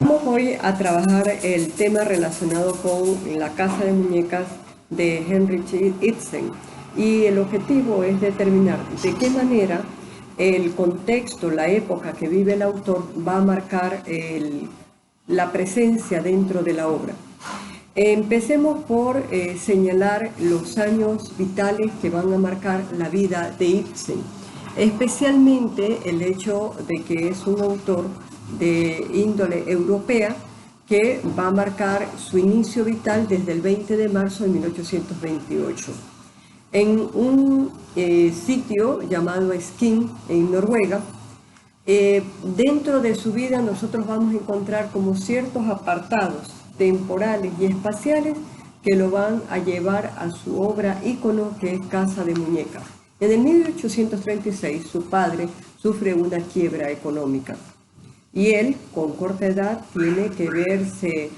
Vamos hoy a trabajar el tema relacionado con la casa de muñecas de Heinrich Ibsen, y el objetivo es determinar de qué manera el contexto, la época que vive el autor va a marcar la presencia dentro de la obra. Empecemos por señalar los años vitales que van a marcar la vida de Ibsen, especialmente el hecho de que es un autor de índole europea que va a marcar su inicio vital desde el 20 de marzo de 1828 en un sitio llamado Skien, en Noruega. Dentro de su vida nosotros vamos a encontrar como ciertos apartados temporales y espaciales que lo van a llevar a su obra ícono, que es Casa de Muñecas. En el 1836 su padre sufre una quiebra económica y él, con corta edad, tiene que verse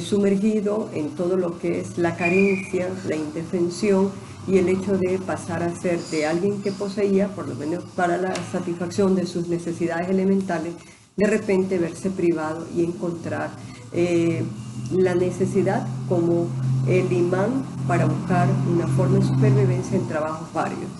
sumergido en todo lo que es la carencia, la indefensión y el hecho de pasar a ser de alguien que poseía, por lo menos para la satisfacción de sus necesidades elementales, de repente verse privado y encontrar la necesidad como el imán para buscar una forma de supervivencia en trabajos varios.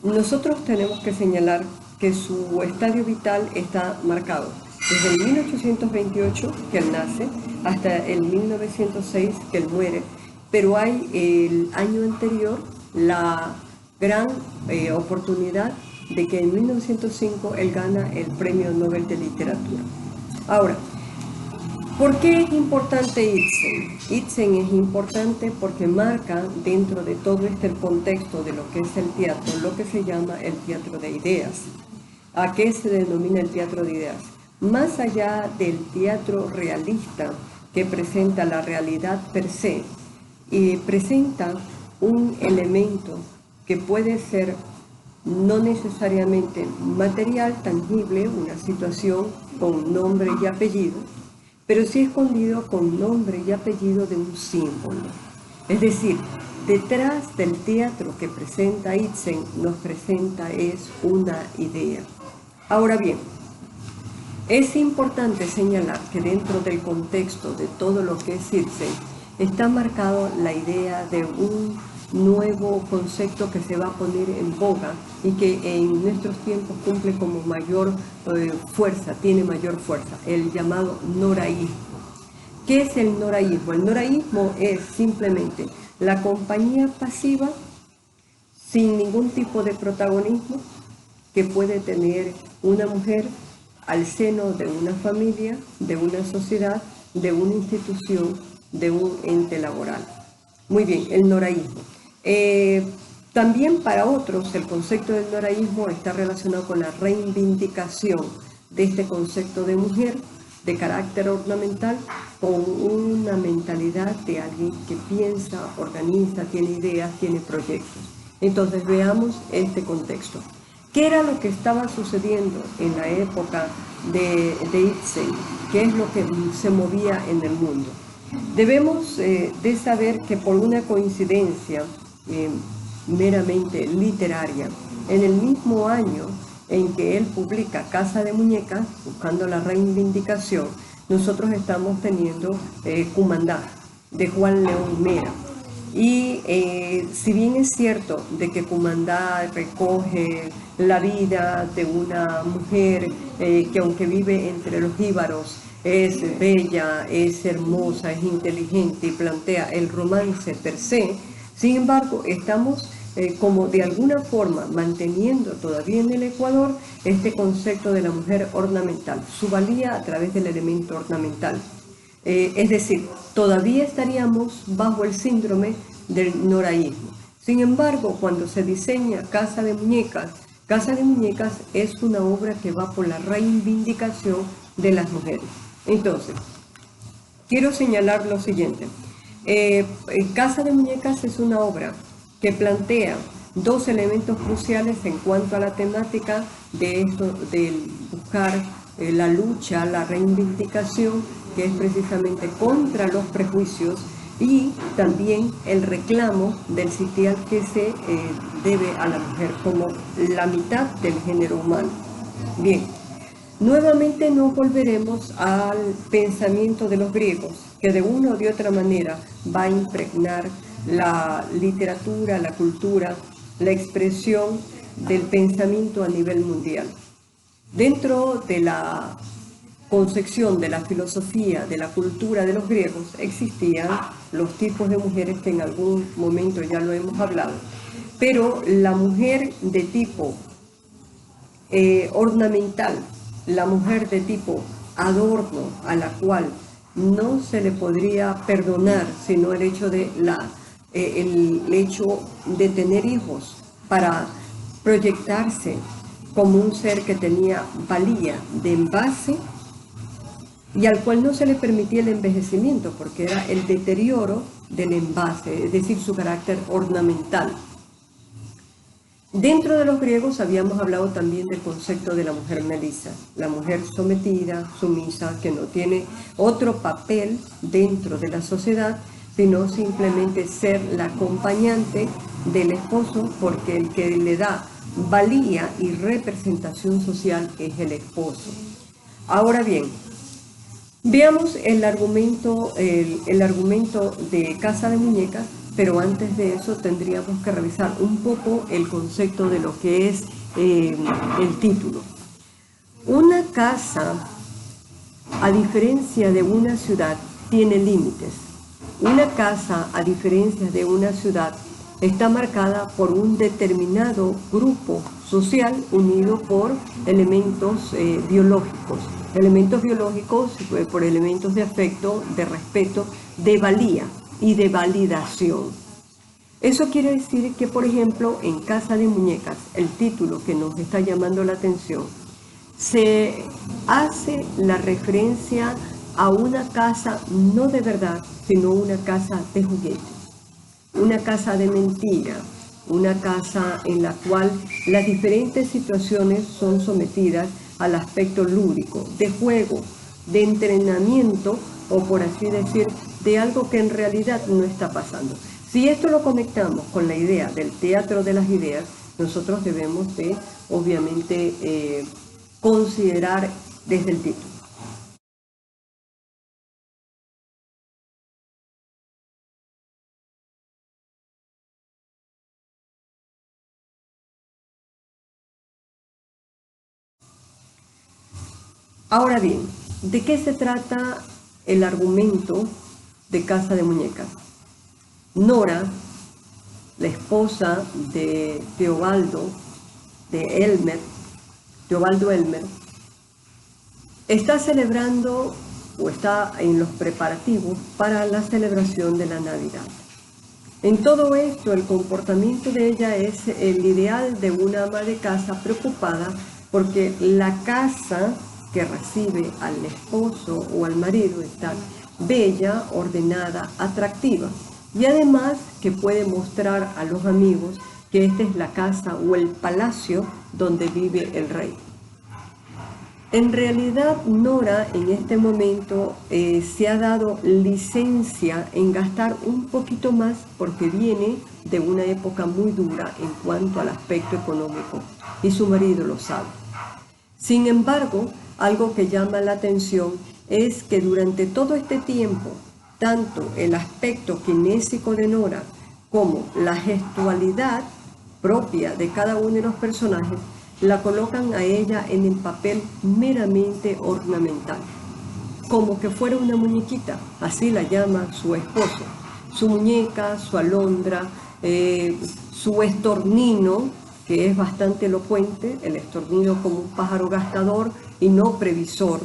Nosotros tenemos que señalar que su estadio vital está marcado desde el 1828, que él nace, hasta el 1906, que él muere, pero hay el año anterior la gran oportunidad de que en 1905 él gana el Premio Nobel de Literatura. Ahora, ¿por qué es importante Ibsen? Ibsen es importante porque marca dentro de todo este contexto de lo que es el teatro, lo que se llama el teatro de ideas. ¿A qué se denomina el teatro de ideas? Más allá del teatro realista que presenta la realidad per se, presenta un elemento que puede ser no necesariamente material, tangible, una situación con nombre y apellido, pero sí escondido con nombre y apellido de un símbolo. Es decir, detrás del teatro que presenta Ibsen nos presenta es una idea. Ahora bien, es importante señalar que dentro del contexto de todo lo que es Ibsen está marcado la idea de un nuevo concepto que se va a poner en boga y que en nuestros tiempos cumple como mayor fuerza, tiene mayor fuerza, el llamado noraísmo. ¿Qué es el noraísmo? El noraísmo es simplemente la compañía pasiva sin ningún tipo de protagonismo que puede tener una mujer al seno de una familia, de una sociedad, de una institución, de un ente laboral. Muy bien, el noraísmo. También para otros el concepto del noraísmo está relacionado con la reivindicación de este concepto de mujer de carácter ornamental con una mentalidad de alguien que piensa, organiza, tiene ideas, tiene proyectos. Entonces veamos este contexto. ¿Qué era lo que estaba sucediendo en la época de Ibsen? ¿Qué es lo que se movía en el mundo? Debemos de saber que por una coincidencia meramente literaria, en el mismo año en que él publica Casa de Muñecas, buscando la reivindicación, nosotros estamos teniendo Cumandá, de Juan León Mera. Y si bien es cierto de que Cumandá recoge la vida de una mujer que aunque vive entre los jíbaros es bella, es hermosa, es inteligente y plantea el romance per se, sin embargo estamos como de alguna forma manteniendo todavía en el Ecuador este concepto de la mujer ornamental, su valía a través del elemento ornamental. Es decir, todavía estaríamos bajo el síndrome del noraísmo. Sin embargo, cuando se diseña Casa de Muñecas es una obra que va por la reivindicación de las mujeres. Entonces, quiero señalar lo siguiente. Casa de Muñecas es una obra que plantea dos elementos cruciales en cuanto a la temática de esto, de buscar la lucha, la reivindicación, que es precisamente contra los prejuicios, y también el reclamo del sitial que se debe a la mujer como la mitad del género humano. Bien, Nuevamente nos volveremos al pensamiento de los griegos, que de una o de otra manera va a impregnar la literatura, la cultura, la expresión del pensamiento a nivel mundial. Dentro de la concepción de la filosofía, de la cultura de los griegos, existían los tipos de mujeres que en algún momento ya lo hemos hablado, pero la mujer de tipo ornamental, la mujer de tipo adorno, a la cual no se le podría perdonar sino el hecho de tener hijos para proyectarse como un ser que tenía valía de envase y al cual no se le permitía el envejecimiento porque era el deterioro del envase, es decir, su carácter ornamental. Dentro de los griegos habíamos hablado también del concepto de la mujer melisa, la mujer sometida, sumisa, que no tiene otro papel dentro de la sociedad, sino simplemente ser la acompañante del esposo, porque el que le da valía y representación social es el esposo. Ahora bien, veamos el argumento de Casa de Muñecas, pero antes de eso tendríamos que revisar un poco el concepto de lo que es el título. Una casa, a diferencia de una ciudad, tiene límites. Una casa, a diferencia de una ciudad, está marcada por un determinado grupo social unido por elementos biológicos. Elementos biológicos por elementos de afecto, de respeto, de valía y de validación. Eso quiere decir que, por ejemplo, en Casa de Muñecas, el título que nos está llamando la atención, se hace la referencia a una casa no de verdad, sino una casa de juguete, una casa de mentira, una casa en la cual las diferentes situaciones son sometidas al aspecto lúdico, de juego, de entrenamiento o por así decir, de algo que en realidad no está pasando. Si esto lo conectamos con la idea del teatro de las ideas, nosotros debemos de, obviamente, considerar desde el título. Ahora bien, ¿de qué se trata el argumento de Casa de Muñecas? Nora, la esposa de Teobaldo Elmer, está celebrando o está en los preparativos para la celebración de la Navidad. En todo esto, el comportamiento de ella es el ideal de una ama de casa preocupada porque la casa que recibe al esposo o al marido está bella, ordenada, atractiva y además que puede mostrar a los amigos que esta es la casa o el palacio donde vive el rey. En realidad, Nora en este momento se ha dado licencia en gastar un poquito más porque viene de una época muy dura en cuanto al aspecto económico y su marido lo sabe. Sin embargo, algo que llama la atención es que durante todo este tiempo, tanto el aspecto kinésico de Nora como la gestualidad propia de cada uno de los personajes la colocan a ella en el papel meramente ornamental, como que fuera una muñequita, así la llama su esposo. Su muñeca, su alondra, su estornino, que es bastante elocuente, el estornido como un pájaro gastador y no previsor.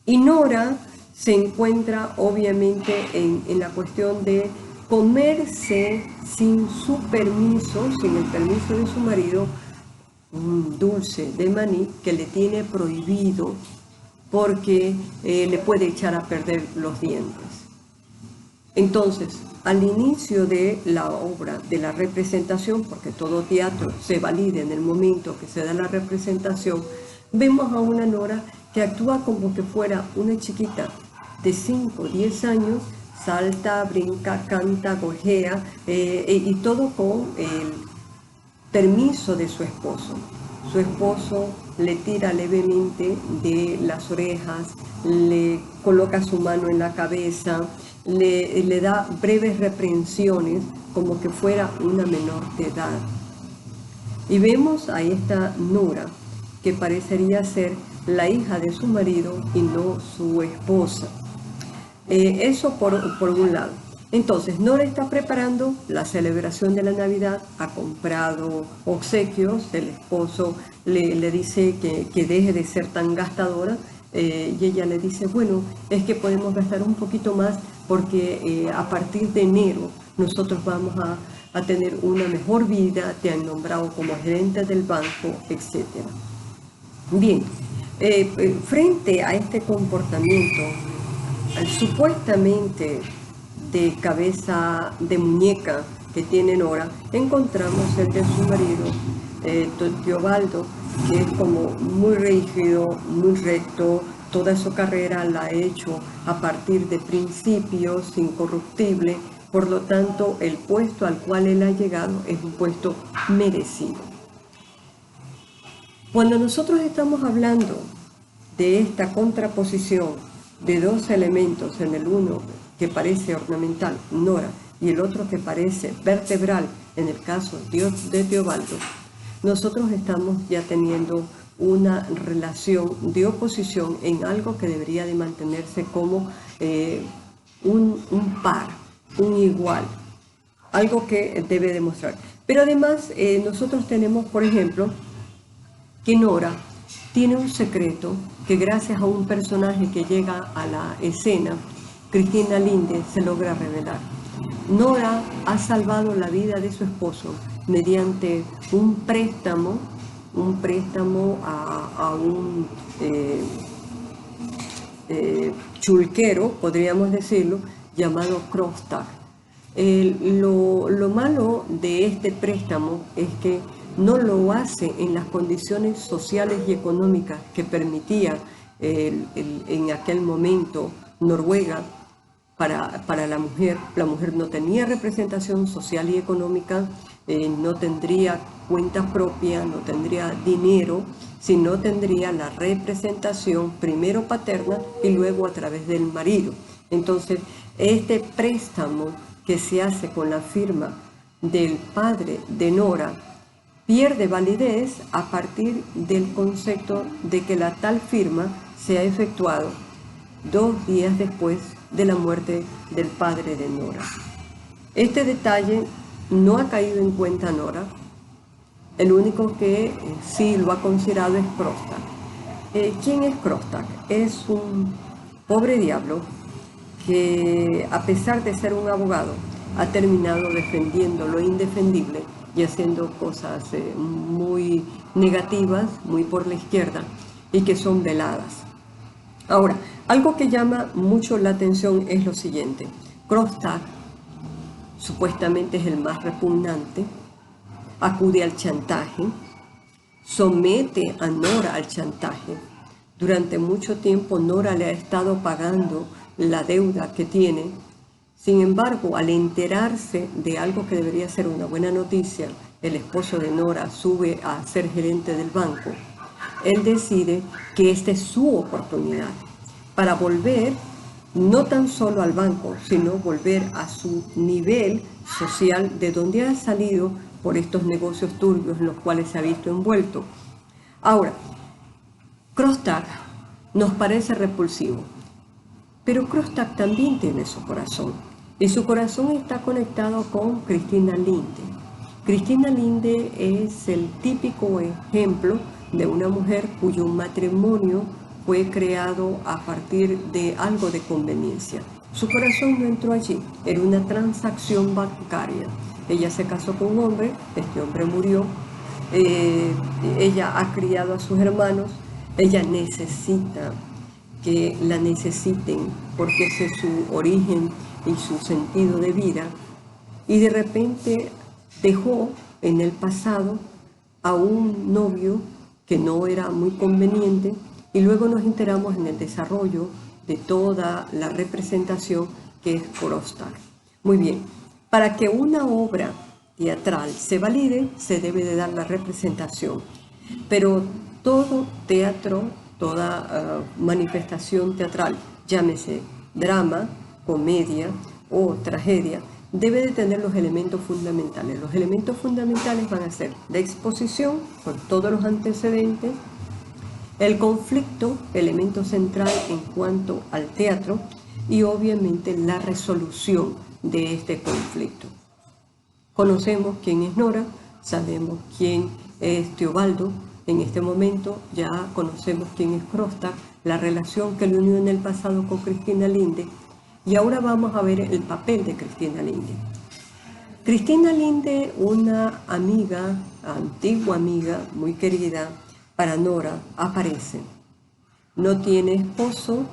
Y Nora se encuentra obviamente en la cuestión de comerse sin su permiso, sin el permiso de su marido, un dulce de maní que le tiene prohibido porque le puede echar a perder los dientes. Entonces, al inicio de la obra, de la representación, porque todo teatro se valida en el momento que se da la representación, vemos a una Nora que actúa como que fuera una chiquita de 5 o 10 años, salta, brinca, canta, gorjea y todo con el permiso de su esposo. su esposo le tira levemente de las orejas, le coloca su mano en la cabeza, le da breves reprensiones como que fuera una menor de edad. Y vemos a esta Nora, que parecería ser la hija de su marido y no su esposa. Eso por un lado. Entonces, Nora está preparando la celebración de la Navidad, ha comprado obsequios, el esposo le dice que deje de ser tan gastadora, y ella le dice, bueno, es que podemos gastar un poquito más porque a partir de enero nosotros vamos a tener una mejor vida, te han nombrado como gerente del banco, etc. Bien, frente a este comportamiento supuestamente de cabeza de muñeca que tiene Nora, encontramos el de su marido, Teobaldo, que es como muy rígido, muy recto. Toda su carrera la ha hecho a partir de principios, incorruptible. Por lo tanto, el puesto al cual él ha llegado es un puesto merecido. Cuando nosotros estamos hablando de esta contraposición de dos elementos, en el uno que parece ornamental, Nora, y el otro que parece vertebral, en el caso de Teobaldo, nosotros estamos ya teniendo una relación de oposición en algo que debería de mantenerse como un par, un igual, algo que debe demostrar. Pero además nosotros tenemos, por ejemplo, que Nora tiene un secreto que gracias a un personaje que llega a la escena, Cristina Linde, se logra revelar. Nora ha salvado la vida de su esposo mediante un préstamo a un chulquero, podríamos decirlo, llamado Krogstad. Lo malo de este préstamo es que no lo hace en las condiciones sociales y económicas que permitía en aquel momento Noruega para la mujer. La mujer no tenía representación social y económica, no tendría cuenta propia, no tendría dinero, sino tendría la representación primero paterna y luego a través del marido. Entonces, este préstamo que se hace con la firma del padre de Nora pierde validez a partir del concepto de que la tal firma se ha efectuado 2 días después de la muerte del padre de Nora. Este detalle no ha caído en cuenta Nora. El único que sí lo ha considerado es Krogstad. ¿Quién es Krogstad? Es un pobre diablo que, a pesar de ser un abogado, ha terminado defendiendo lo indefendible y haciendo cosas muy negativas, muy por la izquierda, y que son veladas. Ahora, algo que llama mucho la atención es lo siguiente. Krogstad supuestamente es el más repugnante, acude al chantaje, somete a Nora al chantaje. Durante mucho tiempo Nora le ha estado pagando la deuda que tiene. Sin embargo, al enterarse de algo que debería ser una buena noticia, el esposo de Nora sube a ser gerente del banco. Él decide que esta es su oportunidad para volver no tan solo al banco, sino volver a su nivel social de donde ha salido por estos negocios turbios en los cuales se ha visto envuelto. Ahora, Krogstad nos parece repulsivo, pero Krogstad también tiene su corazón, y su corazón está conectado con Cristina Linde. Cristina Linde es el típico ejemplo de una mujer cuyo matrimonio fue creado a partir de algo de conveniencia. Su corazón no entró allí, era una transacción bancaria. Ella se casó con un hombre, este hombre murió, ella ha criado a sus hermanos, ella necesita que la necesiten porque ese es su origen y su sentido de vida, y de repente dejó en el pasado a un novio que no era muy conveniente, y luego nos enteramos en el desarrollo de toda la representación que es Krogstad. Muy bien, para que una obra teatral se valide, se debe de dar la representación. Pero todo teatro, toda manifestación teatral, llámese drama, comedia o tragedia, debe de tener los elementos fundamentales. Los elementos fundamentales van a ser la exposición, con todos los antecedentes, el conflicto, elemento central en cuanto al teatro, y obviamente la resolución de este conflicto. Conocemos quién es Nora, sabemos quién es Teobaldo, en este momento ya conocemos quién es Krosta, la relación que le unió en el pasado con Cristina Linde, y ahora vamos a ver el papel de Cristina Linde. Cristina Linde, una amiga, antigua amiga, muy querida para Nora, aparece. No tiene esposo,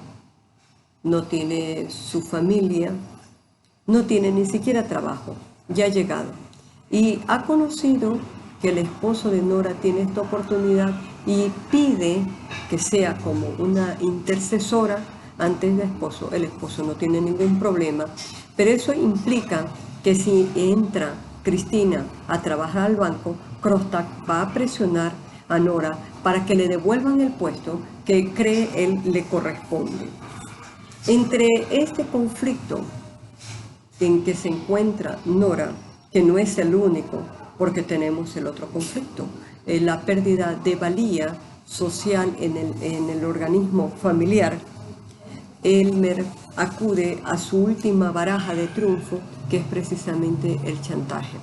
no tiene su familia, no tiene ni siquiera trabajo, ya ha llegado. Y ha conocido que el esposo de Nora tiene esta oportunidad y pide que sea como una intercesora ante el esposo. El esposo no tiene ningún problema, pero eso implica que si entra Cristina a trabajar al banco, Krosta va a presionar a Nora para que le devuelvan el puesto que cree él le corresponde. Entre este conflicto en que se encuentra Nora, que no es el único, porque tenemos el otro conflicto, la pérdida de valía social en el organismo familiar, Elmer acude a su última baraja de triunfo, que es precisamente el chantaje.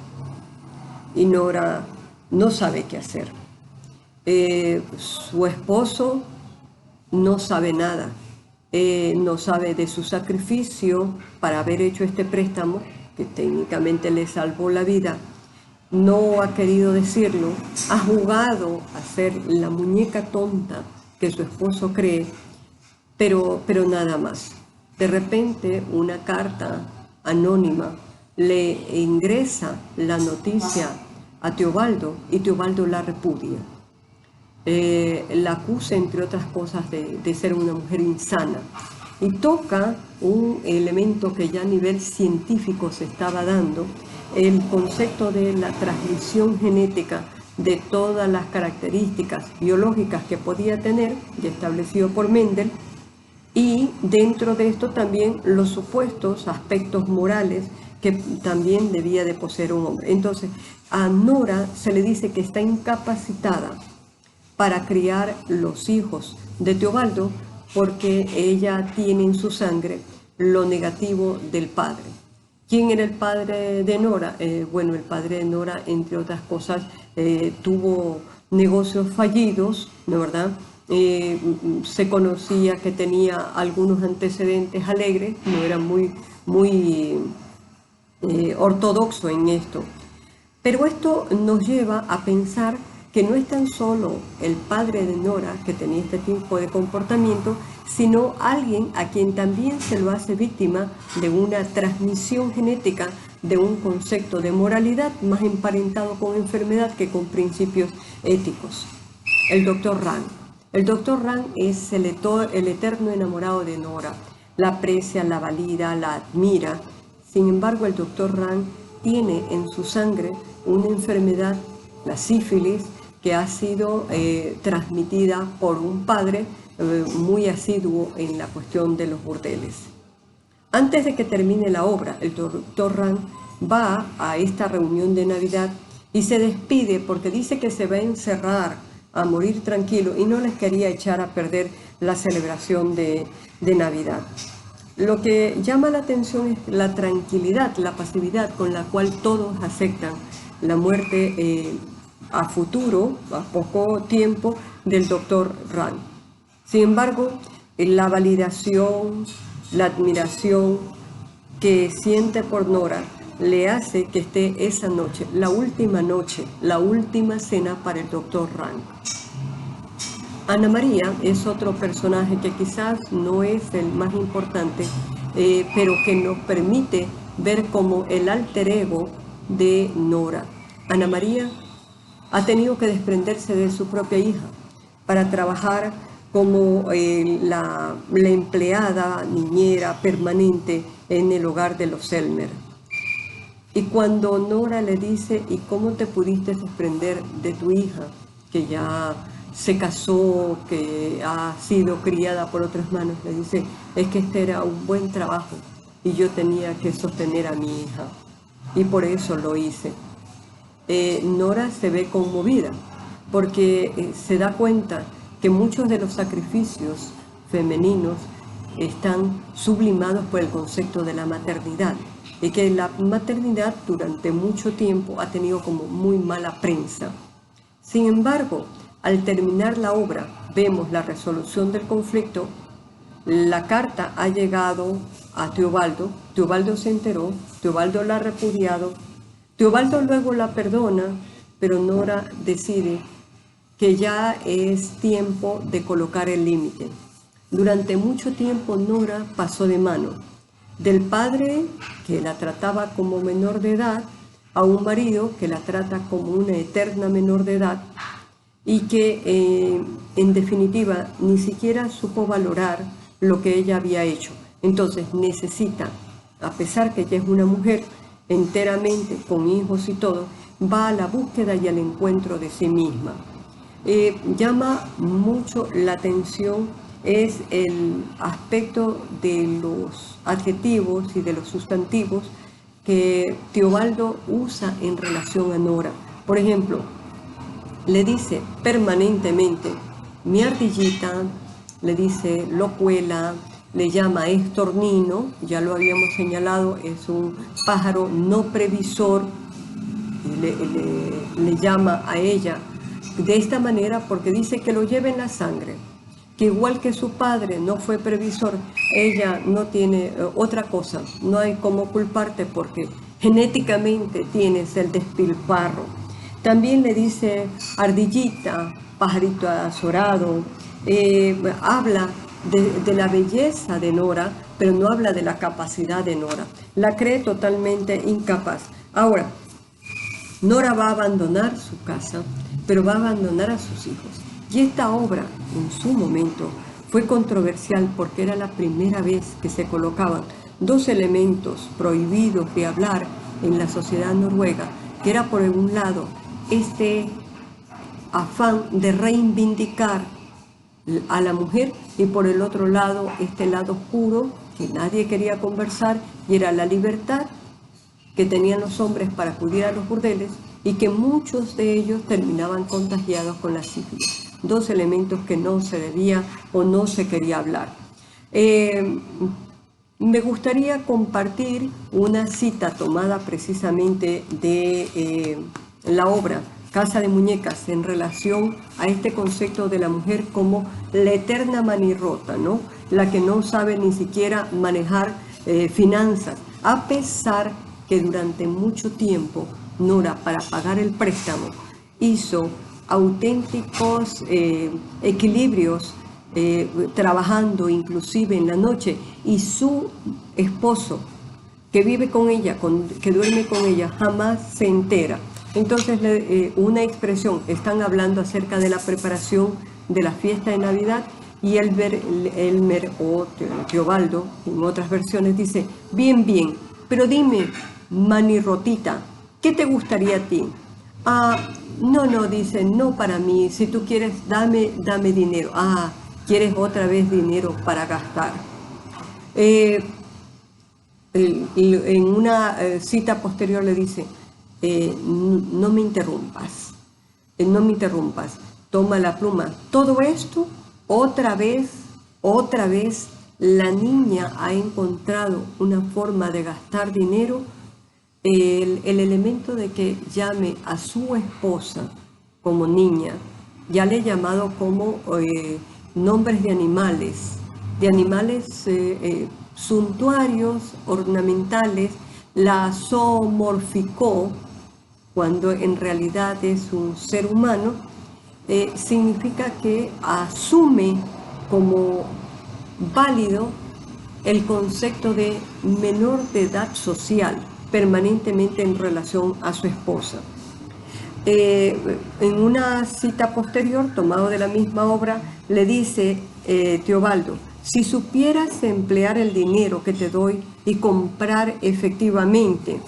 Y Nora no sabe qué hacer. Su esposo no sabe nada, no sabe de su sacrificio para haber hecho este préstamo, que técnicamente le salvó la vida. No ha querido decirlo, ha jugado a ser la muñeca tonta que su esposo cree, pero nada más. De repente una carta anónima le ingresa la noticia a Teobaldo y Teobaldo la repudia. La acusa, entre otras cosas, de ser una mujer insana, y toca un elemento que ya a nivel científico se estaba dando, el concepto de la transmisión genética de todas las características biológicas que podía tener, ya establecido por Mendel, y dentro de esto también los supuestos aspectos morales que también debía de poseer un hombre. Entonces, a Nora se le dice que está incapacitada para criar los hijos de Teobaldo, porque ella tiene en su sangre lo negativo del padre. ¿Quién era el padre de Nora? Bueno, el padre de Nora, entre otras cosas, tuvo negocios fallidos, ¿no verdad? Se conocía que tenía algunos antecedentes alegres, no era muy ortodoxo en esto. Pero esto nos lleva a pensar que no es tan solo el padre de Nora que tenía este tipo de comportamiento, sino alguien a quien también se lo hace víctima de una transmisión genética de un concepto de moralidad más emparentado con enfermedad que con principios éticos. El doctor Rand. El doctor Rand es el eterno enamorado de Nora. La aprecia, la valida, la admira. Sin embargo, el doctor Rand tiene en su sangre una enfermedad, la sífilis, que ha sido transmitida por un padre muy asiduo en la cuestión de los burdeles. Antes de que termine la obra, el doctor Rand va a esta reunión de Navidad y se despide porque dice que se va a encerrar a morir tranquilo y no les quería echar a perder la celebración de Navidad. Lo que llama la atención es la tranquilidad, la pasividad con la cual todos aceptan la muerte a futuro, a poco tiempo, del doctor Rand. Sin embargo, la validación, la admiración que siente por Nora le hace que esté esa noche, la última cena para el doctor Rand. Ana María es otro personaje que quizás no es el más importante, pero que nos permite ver como el alter ego de Nora. Ana María ha tenido que desprenderse de su propia hija para trabajar como la empleada niñera permanente en el hogar de los Elmer. Y cuando Nora le dice, ¿y cómo te pudiste desprender de tu hija? que ya se casó, que ha sido criada por otras manos, le dice, es que este era un buen trabajo y yo tenía que sostener a mi hija y por eso lo hice. Nora se ve conmovida porque se da cuenta que muchos de los sacrificios femeninos están sublimados por el concepto de la maternidad y que la maternidad durante mucho tiempo ha tenido como muy mala prensa. Sin embargo, al terminar la obra, vemos la resolución del conflicto, la carta ha llegado a Teobaldo, Teobaldo se enteró, Teobaldo la ha repudiado, Teobaldo luego la perdona, pero Nora decide que ya es tiempo de colocar el límite. Durante mucho tiempo Nora pasó de mano del padre que la trataba como menor de edad a un marido que la trata como una eterna menor de edad y que en definitiva ni siquiera supo valorar lo que ella había hecho. Entonces necesita, a pesar que ella es una mujer enteramente con hijos y todo, va a la búsqueda y al encuentro de sí misma. Llama mucho la atención es el aspecto de los adjetivos y de los sustantivos que Teobaldo usa en relación a Nora. Por ejemplo, le dice permanentemente mi ardillita, le dice locuela, le llama estornino, ya lo habíamos señalado, es un pájaro no previsor, le llama a ella de esta manera porque dice que lo lleva en la sangre, que igual que su padre no fue previsor, ella no tiene otra cosa, no hay cómo culparte porque genéticamente tienes el despilfarro. También le dice ardillita, pajarito azorado, habla de la belleza de Nora, pero no habla de la capacidad de Nora, la cree totalmente incapaz. Ahora, Nora va a abandonar su casa, pero va a abandonar a sus hijos. Y esta obra, en su momento, fue controversial porque era la primera vez que se colocaban dos elementos prohibidos de hablar en la sociedad noruega, que era por un lado este afán de reivindicar a la mujer y por el otro lado este lado oscuro que nadie quería conversar y era la libertad que tenían los hombres para acudir a los burdeles y que muchos de ellos terminaban contagiados con la sífilis. Dos elementos que no se debía o no se quería hablar. Me gustaría compartir una cita tomada precisamente de la obra Casa de Muñecas en relación a este concepto de la mujer como la eterna manirrota, ¿no? La que no sabe ni siquiera manejar finanzas, a pesar que durante mucho tiempo Nora, para pagar el préstamo, hizo auténticos equilibrios, trabajando inclusive en la noche, y su esposo, que vive con ella, que duerme con ella, jamás se entera. Entonces, una expresión, están hablando acerca de la preparación de la fiesta de Navidad, y Elmer o Teobaldo, en otras versiones, dice, bien, bien, pero dime, manirrotita, ¿qué te gustaría a ti? No, dice, no para mí, si tú quieres, dame dinero. ¿Quieres otra vez dinero para gastar? En una cita posterior le dice, no me interrumpas, toma la pluma. Todo esto, otra vez, la niña ha encontrado una forma de gastar dinero. El elemento de que llame a su esposa como niña, ya le he llamado como nombres de animales suntuarios, ornamentales, la zoomorficó, cuando en realidad es un ser humano, significa que asume como válido el concepto de menor de edad social, permanentemente en relación a su esposa. En una cita posterior, tomado de la misma obra, le dice Teobaldo, si supieras emplear el dinero que te doy y comprar efectivamente.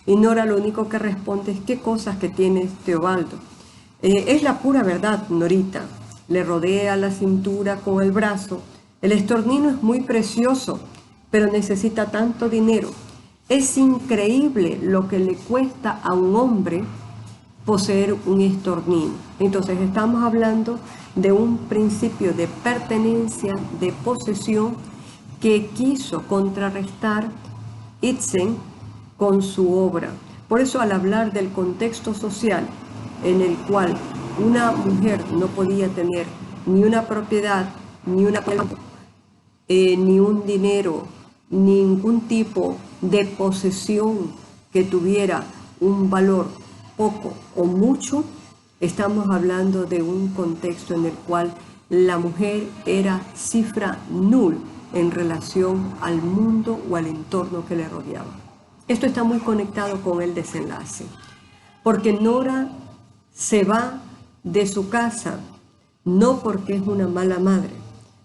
Y Nora lo único que responde es, ¿qué cosas que tienes, Teobaldo? Es la pura verdad, Norita. Le rodea la cintura con el brazo. El estornino es muy precioso, pero necesita tanto dinero. Es increíble lo que le cuesta a un hombre poseer un estornino. Entonces estamos hablando de un principio de pertenencia, de posesión, que quiso contrarrestar Ibsen con su obra. Por eso, al hablar del contexto social en el cual una mujer no podía tener ni una propiedad, ni ni un dinero, ningún tipo de posesión que tuviera un valor poco o mucho, estamos hablando de un contexto en el cual la mujer era cifra nul en relación al mundo o al entorno que le rodeaba. Esto está muy conectado con el desenlace, porque Nora se va de su casa no porque es una mala madre,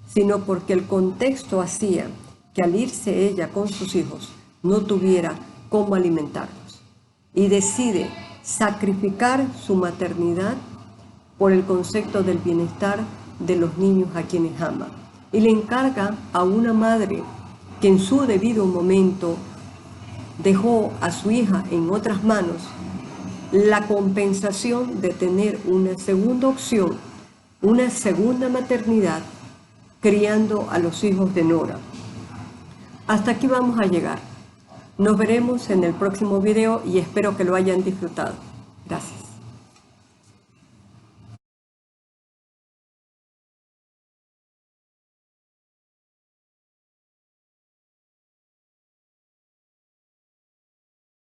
sino porque el contexto hacía que al irse ella con sus hijos no tuviera cómo alimentarlos, y decide sacrificar su maternidad por el concepto del bienestar de los niños a quienes ama, y le encarga a una madre que en su debido momento dejó a su hija en otras manos la compensación de tener una segunda opción, una segunda maternidad, criando a los hijos de Nora. Hasta aquí vamos a llegar. Nos veremos en el próximo video y espero que lo hayan disfrutado. Gracias.